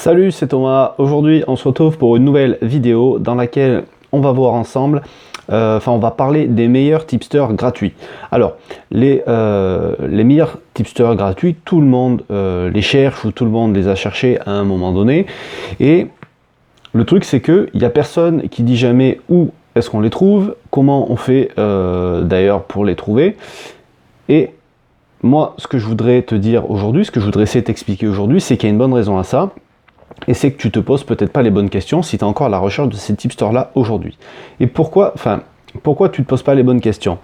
Salut, c'est Thomas. Aujourd'hui, on se retrouve pour une nouvelle vidéo dans laquelle on va voir ensemble, on va parler des meilleurs tipsters gratuits. Alors, les meilleurs tipsters gratuits, tout le monde les cherche ou tout le monde les a cherchés à un moment donné. Et le truc, c'est qu'il n'y a personne qui dit jamais où est-ce qu'on les trouve, comment on fait d'ailleurs pour les trouver. Et moi, ce que je voudrais te dire aujourd'hui, ce que je voudrais essayer de t'expliquer aujourd'hui, c'est qu'il y a une bonne raison à ça. Et c'est que tu te poses peut-être pas les bonnes questions si tu es encore à la recherche de ces tipsters-là aujourd'hui. Et pourquoi tu ne te poses pas les bonnes questions?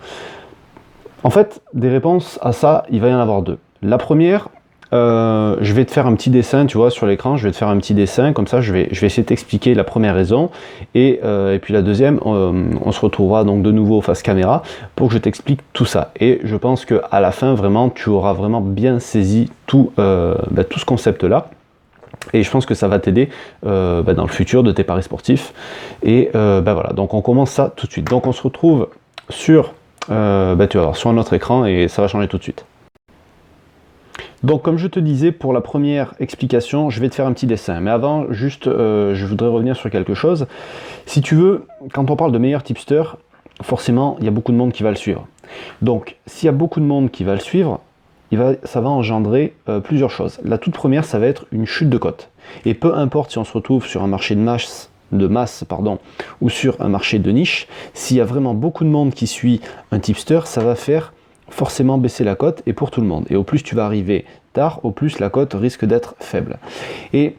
En fait, des réponses à ça, il va y en avoir deux. La première, je vais te faire un petit dessin, tu vois, sur l'écran, je vais te faire un petit dessin, comme ça je vais essayer de t'expliquer la première raison, et puis la deuxième, on se retrouvera donc de nouveau face caméra pour que je t'explique tout ça. Et je pense qu'à la fin, vraiment, tu auras vraiment bien saisi tout ce concept-là. Et je pense que ça va t'aider dans le futur de tes paris sportifs. Et voilà, donc on commence ça tout de suite. Donc on se retrouve sur, tu vas voir, sur un autre écran et ça va changer tout de suite. Donc comme je te disais, pour la première explication, je vais te faire un petit dessin. Mais avant, juste, je voudrais revenir sur quelque chose. Si tu veux, quand on parle de meilleur tipster, forcément, il y a beaucoup de monde qui va le suivre. Donc, s'il y a beaucoup de monde qui va le suivre, ça va engendrer plusieurs choses. La toute première, ça va être une chute de cote. Et peu importe si on se retrouve sur un marché de masse, ou sur un marché de niche, s'il y a vraiment beaucoup de monde qui suit un tipster, ça va faire forcément baisser la cote et pour tout le monde. Et au plus tu vas arriver tard, au plus la cote risque d'être faible. Et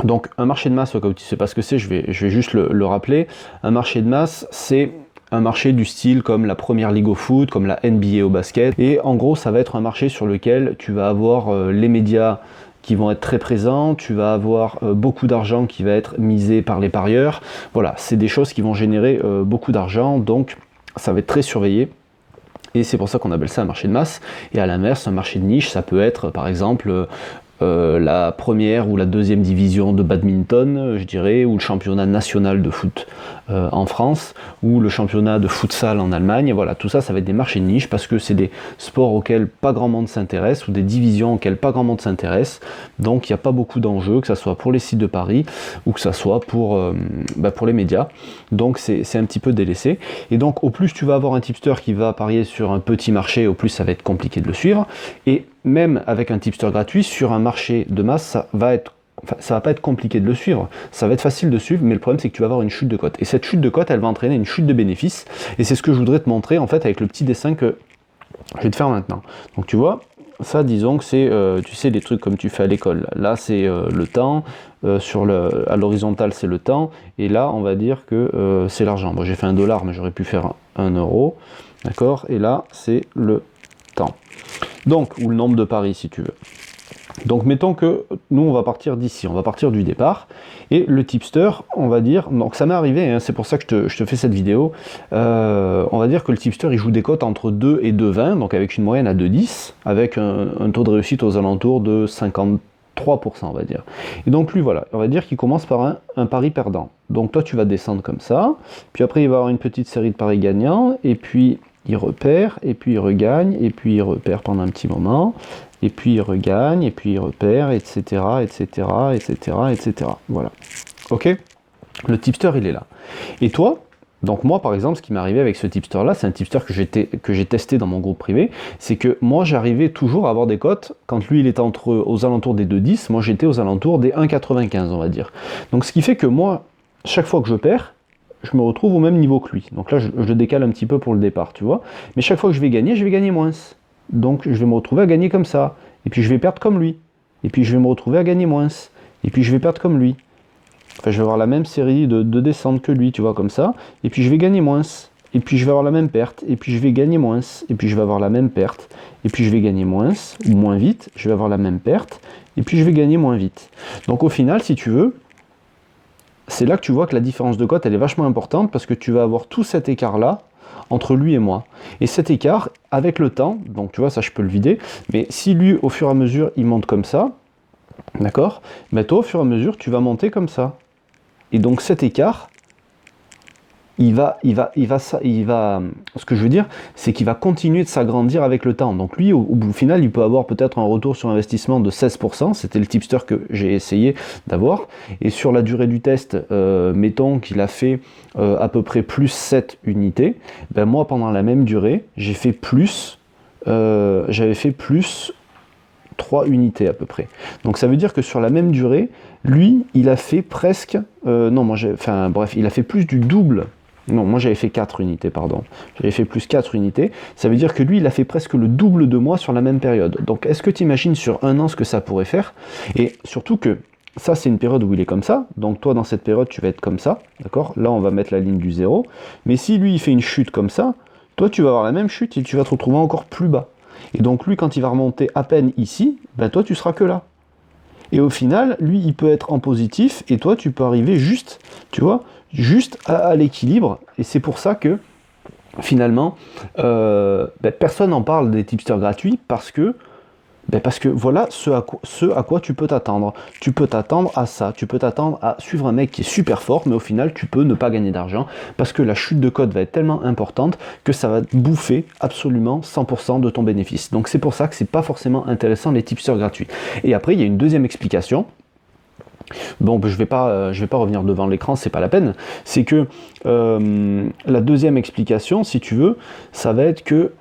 donc un marché de masse, au cas où tu ne sais pas ce que c'est, je vais juste le rappeler. Un marché de masse, c'est un marché du style comme la première ligue au foot, comme la NBA au basket. Et en gros, ça va être un marché sur lequel tu vas avoir les médias qui vont être très présents, tu vas avoir beaucoup d'argent qui va être misé par les parieurs. Voilà, c'est des choses qui vont générer beaucoup d'argent, donc ça va être très surveillé. Et c'est pour ça qu'on appelle ça un marché de masse. Et à l'inverse, un marché de niche, ça peut être par exemple la première ou la deuxième division de badminton, je dirais, ou le championnat national de foot en France, ou le championnat de futsal en Allemagne. Voilà, tout ça, ça va être des marchés de niche parce que c'est des sports auxquels pas grand monde s'intéresse, ou des divisions auxquelles pas grand monde s'intéresse. Donc il n'y a pas beaucoup d'enjeux, que ce soit pour les sites de paris, ou que ce soit pour les médias. Donc c'est un petit peu délaissé. Et donc au plus tu vas avoir un tipster qui va parier sur un petit marché, au plus ça va être compliqué de le suivre. Et même avec un tipster gratuit, sur un marché de masse, ça va pas être compliqué de le suivre, ça va être facile de suivre, mais le problème c'est que tu vas avoir une chute de cote. Et cette chute de cote, elle va entraîner une chute de bénéfices, et c'est ce que je voudrais te montrer en fait avec le petit dessin que je vais te faire maintenant. Donc tu vois, ça disons que c'est, tu sais, des trucs comme tu fais à l'école. Là c'est le temps, à l'horizontale c'est le temps, et là on va dire que c'est l'argent. Bon, j'ai fait $1, mais j'aurais pu faire 1 euro, d'accord. Et là c'est le temps. Donc, ou le nombre de paris si tu veux. Donc mettons que nous on va partir d'ici, on va partir du départ, et le tipster, on va dire, donc ça m'est arrivé, hein, c'est pour ça que je te fais cette vidéo, on va dire que le tipster il joue des cotes entre 2 et 2,20, donc avec une moyenne à 2,10, avec un taux de réussite aux alentours de 53%, on va dire. Et donc lui voilà, on va dire qu'il commence par un pari perdant. Donc toi tu vas descendre comme ça, puis après il va y avoir une petite série de paris gagnants, et puis il repère, et puis il regagne, et puis il repère pendant un petit moment, et puis il regagne, et puis il repère, etc., etc., etc., etc. Voilà. Ok? Le tipster, il est là. Et toi, donc moi, par exemple, ce qui m'est arrivé avec ce tipster-là, c'est un tipster que j'ai testé dans mon groupe privé, c'est que moi, j'arrivais toujours à avoir des cotes, quand lui, il était aux alentours des 2,10, moi, j'étais aux alentours des 1,95, on va dire. Donc, ce qui fait que moi, chaque fois que je perds, je me retrouve au même niveau que lui. Donc là, je le décale un petit peu pour le départ, tu vois. Mais chaque fois que je vais gagner moins. Donc je vais me retrouver à gagner comme ça. Et puis je vais perdre comme lui. Et puis je vais me retrouver à gagner moins. Et puis je vais perdre comme lui. Enfin, je vais avoir la même série de descentes que lui, tu vois, comme ça. Et puis je vais gagner moins. Et puis je vais avoir la même perte. Et puis je vais gagner moins. Et puis je vais avoir la même perte. Et puis je vais gagner moins, ou moins vite. Je vais avoir la même perte. Et puis je vais gagner moins vite. Donc au final, si tu veux, c'est là que tu vois que la différence de cote, elle est vachement importante parce que tu vas avoir tout cet écart-là entre lui et moi. Et cet écart, avec le temps, donc tu vois, ça je peux le vider, mais si lui, au fur et à mesure, il monte comme ça, d'accord, mais toi, au fur et à mesure, tu vas monter comme ça. Et donc cet écart, ce que je veux dire, c'est qu'il va continuer de s'agrandir avec le temps. Donc lui, au final, il peut avoir peut-être un retour sur investissement de 16%, c'était le tipster que j'ai essayé d'avoir, et sur la durée du test, mettons qu'il a fait à peu près plus 7 unités, ben moi, pendant la même durée, j'avais fait plus 3 unités à peu près. Donc ça veut dire que sur la même durée, lui, il a fait presque... il a fait plus du double. Non, moi j'avais fait 4 unités, pardon. J'avais fait plus 4 unités. Ça veut dire que lui, il a fait presque le double de moi sur la même période. Donc est-ce que tu imagines sur un an ce que ça pourrait faire? Et surtout que ça, c'est une période où il est comme ça. Donc toi, dans cette période, tu vas être comme ça. D'accord? Là, on va mettre la ligne du 0. Mais si lui, il fait une chute comme ça, toi, tu vas avoir la même chute et tu vas te retrouver encore plus bas. Et donc lui, quand il va remonter à peine ici, ben toi, tu seras que là. Et au final, lui, il peut être en positif et toi, tu peux arriver juste, tu vois, juste à l'équilibre. Et c'est pour ça que, finalement, personne n'en parle des tipsters gratuits parce que voilà ce à quoi tu peux t'attendre. Tu peux t'attendre à ça, tu peux t'attendre à suivre un mec qui est super fort, mais au final, tu peux ne pas gagner d'argent parce que la chute de code va être tellement importante que ça va bouffer absolument 100% de ton bénéfice. Donc c'est pour ça que c'est pas forcément intéressant les tipsters gratuits. Et après, il y a une deuxième explication. Bon, je vais pas revenir devant l'écran, c'est pas la peine. C'est que la deuxième explication, si tu veux, ça va être que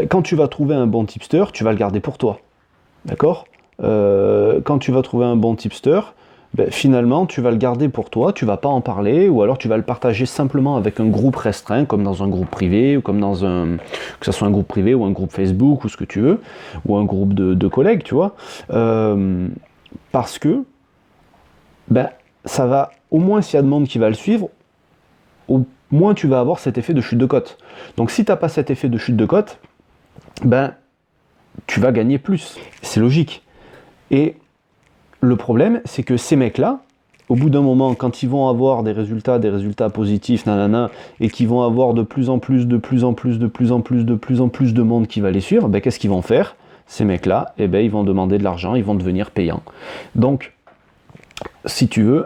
quand tu vas trouver un bon tipster, tu vas le garder pour toi. D'accord? Quand tu vas trouver un bon tipster, finalement, tu vas le garder pour toi, tu vas pas en parler, ou alors tu vas le partager simplement avec un groupe restreint, comme dans un groupe privé, ou comme que ce soit un groupe privé, ou un groupe Facebook, ou ce que tu veux, ou un groupe de collègues, tu vois. Parce que, ça va, au moins s'il y a de monde qui va le suivre, au moins tu vas avoir cet effet de chute de cote. Donc si tu n'as pas cet effet de chute de cote, tu vas gagner plus. C'est logique. Et le problème, c'est que ces mecs-là, au bout d'un moment, quand ils vont avoir des résultats positifs, et qu'ils vont avoir de plus en plus de monde qui va les suivre, qu'est-ce qu'ils vont faire? Ces mecs-là, ils vont demander de l'argent, ils vont devenir payants. Donc, si tu veux,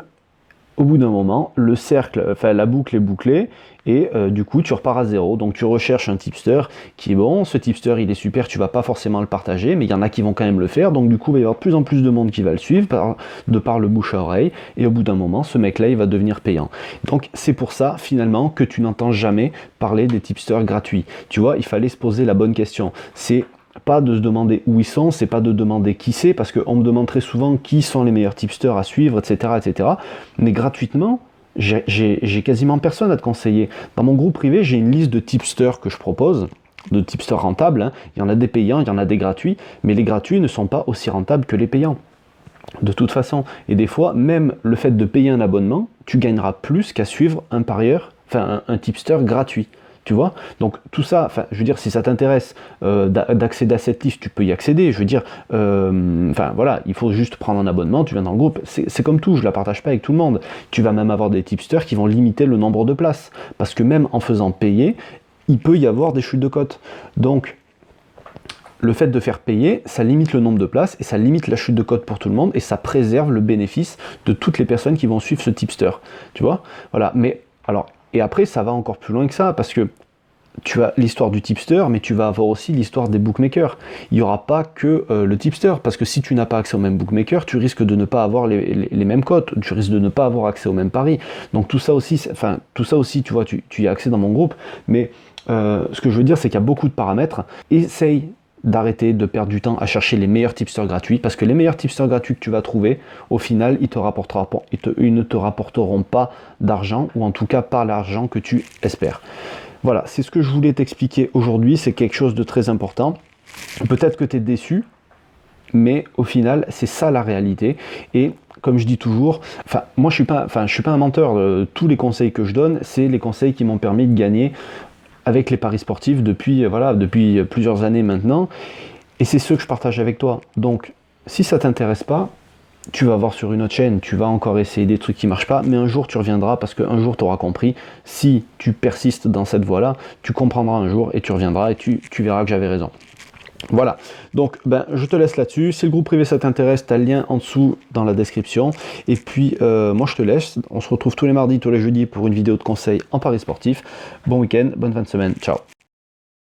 au bout d'un moment, le cercle, la boucle est bouclée, et du coup, tu repars à zéro. Donc, tu recherches un tipster qui est bon. Ce tipster, il est super, tu vas pas forcément le partager, mais il y en a qui vont quand même le faire. Donc, du coup, il va y avoir de plus en plus de monde qui va le suivre, de par le bouche à oreille. Et au bout d'un moment, ce mec-là, il va devenir payant. Donc, c'est pour ça, finalement, que tu n'entends jamais parler des tipsters gratuits. Tu vois, il fallait se poser la bonne question. C'est pas de se demander où ils sont, c'est pas de demander qui c'est, parce qu'on me demande très souvent qui sont les meilleurs tipsters à suivre, etc. etc. Mais gratuitement, j'ai quasiment personne à te conseiller. Dans mon groupe privé, j'ai une liste de tipsters que je propose, de tipsters rentables. Hein. Il y en a des payants, il y en a des gratuits, mais les gratuits ne sont pas aussi rentables que les payants. De toute façon. Et des fois, même le fait de payer un abonnement, tu gagneras plus qu'à suivre un parieur, un tipster gratuit. Tu vois? Donc tout ça, je veux dire, si ça t'intéresse d'accéder à cette liste, tu peux y accéder. Je veux dire, voilà, il faut juste prendre un abonnement, tu viens dans le groupe. C'est comme tout, je la partage pas avec tout le monde. Tu vas même avoir des tipsters qui vont limiter le nombre de places. Parce que même en faisant payer, il peut y avoir des chutes de cote. Donc, le fait de faire payer, ça limite le nombre de places et ça limite la chute de cote pour tout le monde et ça préserve le bénéfice de toutes les personnes qui vont suivre ce tipster. Tu vois? Voilà. Mais alors, et après, ça va encore plus loin que ça parce que tu as l'histoire du tipster, mais tu vas avoir aussi l'histoire des bookmakers. Il n'y aura pas que le tipster, parce que si tu n'as pas accès au même bookmaker, tu risques de ne pas avoir les mêmes cotes, tu risques de ne pas avoir accès aux mêmes paris. Donc tout ça aussi, tu vois, tu y as accès dans mon groupe, mais ce que je veux dire, c'est qu'il y a beaucoup de paramètres. Essaye d'arrêter de perdre du temps à chercher les meilleurs tipsters gratuits, parce que les meilleurs tipsters gratuits que tu vas trouver, au final, ils ne te rapporteront pas d'argent, ou en tout cas pas l'argent que tu espères. Voilà, c'est ce que je voulais t'expliquer aujourd'hui, c'est quelque chose de très important. Peut-être que tu es déçu, mais au final, c'est ça la réalité. Et comme je dis toujours, moi je suis pas un menteur. Tous les conseils que je donne, c'est les conseils qui m'ont permis de gagner avec les paris sportifs depuis plusieurs années maintenant. Et c'est ceux que je partage avec toi. Donc, si ça t'intéresse pas, tu vas voir sur une autre chaîne, tu vas encore essayer des trucs qui marchent pas, mais un jour tu reviendras parce qu'un jour tu auras compris. Si tu persistes dans cette voie-là, tu comprendras un jour et tu reviendras et tu verras que j'avais raison. Voilà, donc ben, je te laisse là-dessus. Si le groupe privé ça t'intéresse, tu as le lien en dessous dans la description. Et puis moi je te laisse, on se retrouve tous les mardis, tous les jeudis pour une vidéo de conseil en paris sportif. Bon week-end, bonne fin de semaine, ciao.